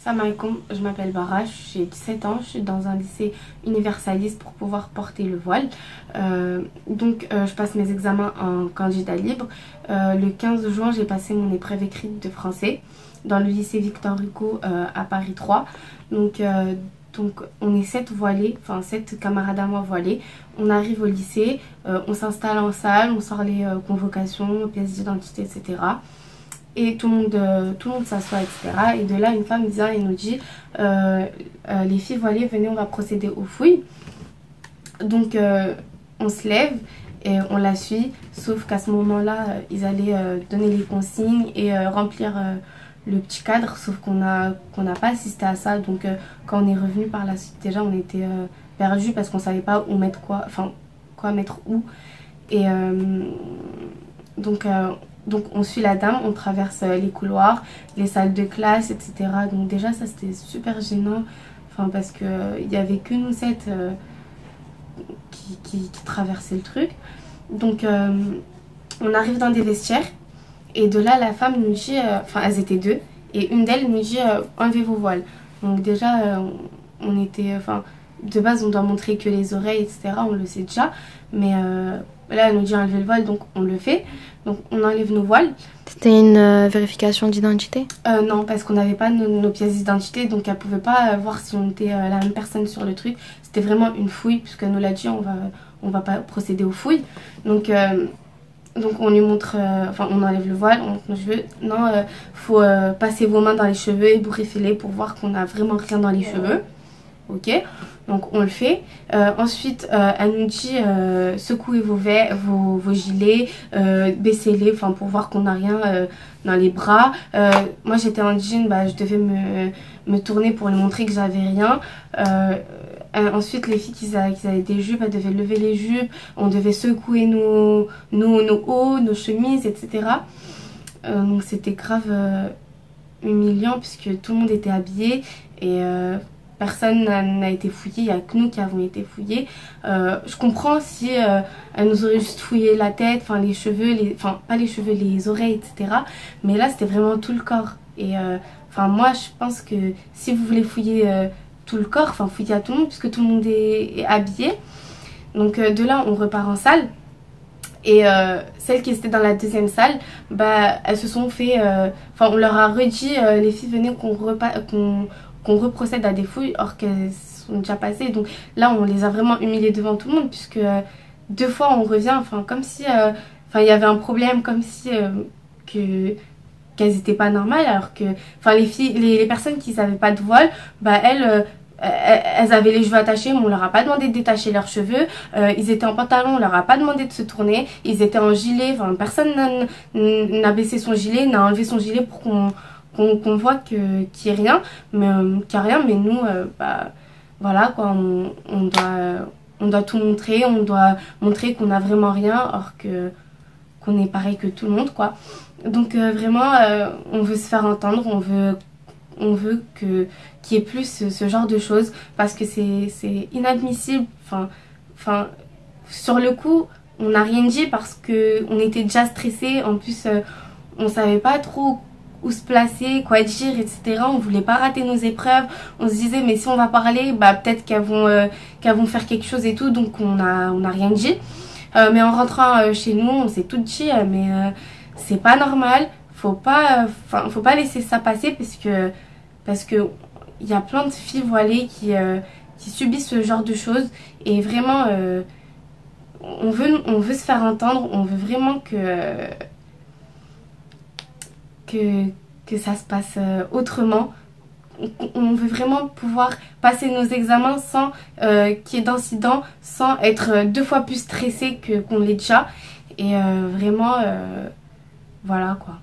Salam alaikum, je m'appelle Bara, j'ai 17 ans, je suis dans un lycée universaliste pour pouvoir porter le voile. Je passe mes examens en candidat libre. Le 15 juin, j'ai passé mon épreuve écrite de français dans le lycée Victor Hugo à Paris 3. Donc on est 7 voilés, enfin 7 camarades à moi voilés. On arrive au lycée, on s'installe en salle, on sort les convocations, pièces d'identité, etc. Et tout le monde s'assoit, etc. Et de là, une femme vient et nous dit les filles voilées, venez, on va procéder aux fouilles. Donc on se lève et on la suit, sauf qu'à ce moment-là, ils allaient donner les consignes et remplir le petit cadre, sauf qu'on n'a pas assisté à ça. Donc quand on est revenu par la suite, déjà on était perdus parce qu'on savait pas où mettre quoi, enfin quoi mettre où. Et donc on suit la dame, on traverse les couloirs, les salles de classe, etc. Donc déjà ça c'était super gênant, enfin parce que il y avait que nous 7 qui traversaient le truc. Donc on arrive dans des vestiaires et de là la femme nous dit, enfin elles étaient deux, et une d'elles nous dit enlevez vos voiles. Donc déjà on était, enfin de base on doit montrer que les oreilles, etc. On le sait déjà, mais là elle nous dit enlever le voile, donc on le fait. Donc on enlève nos voiles. C'était une vérification d'identité? Non, parce qu'on n'avait pas nos pièces d'identité, donc elle pouvait pas voir si on était la même personne sur le truc. C'était vraiment une fouille, puisqu'elle nous l'a dit, on va pas procéder aux fouilles. Donc on lui montre, enfin on enlève le voile, on montre nos cheveux. Non, faut passer vos mains dans les cheveux et bourrifiler pour voir qu'on a vraiment rien dans les cheveux. Ok, donc on le fait. Ensuite elle nous dit secouez vos gilets, baissez-les, enfin pour voir qu'on n'a rien dans les bras. Moi j'étais en jean, bah, je devais me tourner pour lui montrer que j'avais rien. Ensuite les filles qui avaient des jupes, elles devaient lever les jupes, on devait secouer nos hauts, nos chemises, etc. Donc c'était grave humiliant puisque tout le monde était habillé et personne n'a été fouillé, il n'y a que nous qui avons été fouillés. Je comprends si elle nous aurait juste fouillé la tête, enfin les cheveux, enfin pas les cheveux, les oreilles, etc. Mais là c'était vraiment tout le corps. Et enfin moi je pense que si vous voulez fouiller tout le corps, enfin fouiller à tout le monde puisque tout le monde est habillé. Donc de là on repart en salle. Et celles qui étaient dans la deuxième salle, bah elles se sont fait, enfin on leur a redit les filles venez qu'on reprocède à des fouilles or qu'elles sont déjà passées. Donc là on les a vraiment humiliées devant tout le monde puisque 2 fois on revient, enfin comme si enfin il y avait un problème, comme si qu'elles étaient pas normales, alors que enfin les filles, les personnes qui n'avaient pas de voile, bah elles avaient les cheveux attachés, mais on leur a pas demandé de détacher leurs cheveux. Ils étaient en pantalon, on leur a pas demandé de se tourner. Ils étaient en gilet, enfin personne n'a baissé son gilet, n'a enlevé son gilet pour qu'on voit qu'il n'y ait rien, mais mais nous bah voilà quoi, on doit tout montrer, on doit montrer qu'on a vraiment rien, or qu'on est pareil que tout le monde quoi. Donc vraiment on veut se faire entendre, on veut qu'il y ait plus ce genre de choses parce que c'est inadmissible. Enfin sur le coup on n'a rien dit parce que on était déjà stressés, en plus on savait pas trop où se placer, quoi dire, etc. On voulait pas rater nos épreuves, on se disait mais si on va parler, bah peut-être qu'elles vont faire quelque chose et tout, donc on a rien dit. Mais en rentrant chez nous, on s'est tout dit, mais c'est pas normal, faut pas laisser ça passer parce que il y a plein de filles voilées qui subissent ce genre de choses et vraiment on veut se faire entendre, on veut vraiment que ça se passe autrement. On veut vraiment pouvoir passer nos examens sans qu'il y ait d'incidents, sans être 2 fois plus stressé qu'on l'est déjà. Et vraiment, voilà quoi.